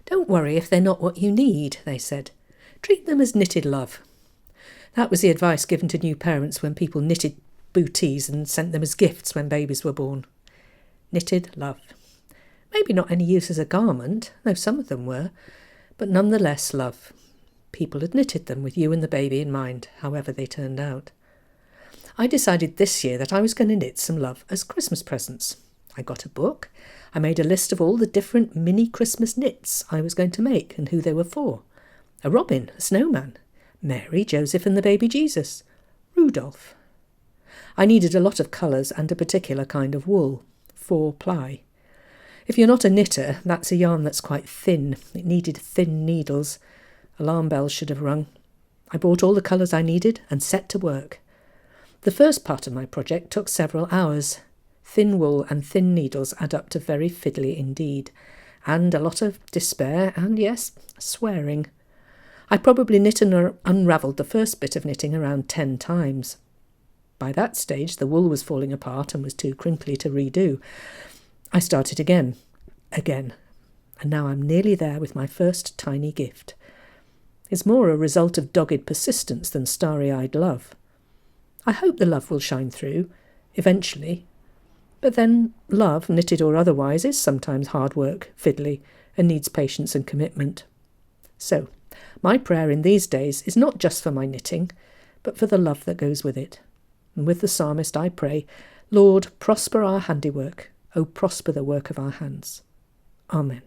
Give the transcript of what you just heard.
Don't worry if they're not what you need, they said. Treat them as knitted love. That was the advice given to new parents when people knitted booties and sent them as gifts when babies were born. Knitted love. Maybe not any use as a garment, though some of them were, but nonetheless love. People had knitted them with you and the baby in mind, however they turned out. I decided this year that I was going to knit some love as Christmas presents. I got a book. I made a list of all the different mini Christmas knits I was going to make and who they were for. A robin, a snowman, Mary, Joseph and the baby Jesus, Rudolph. I needed a lot of colours and a particular kind of wool, 4-ply. If you're not a knitter, that's a yarn that's quite thin. It needed thin needles. Alarm bells should have rung. I bought all the colours I needed and set to work. The first part of my project took several hours. Thin wool and thin needles add up to very fiddly indeed, and a lot of despair and, yes, swearing. I probably knit and unravelled the first bit of knitting around 10 times. By that stage, the wool was falling apart and was too crinkly to redo. I started again, and now I'm nearly there with my first tiny gift. It's more a result of dogged persistence than starry-eyed love. I hope the love will shine through, eventually. But then love, knitted or otherwise, is sometimes hard work, fiddly, and needs patience and commitment. So, my prayer in these days is not just for my knitting, but for the love that goes with it. And with the psalmist I pray, Lord, prosper our handiwork, O prosper the work of our hands. Amen.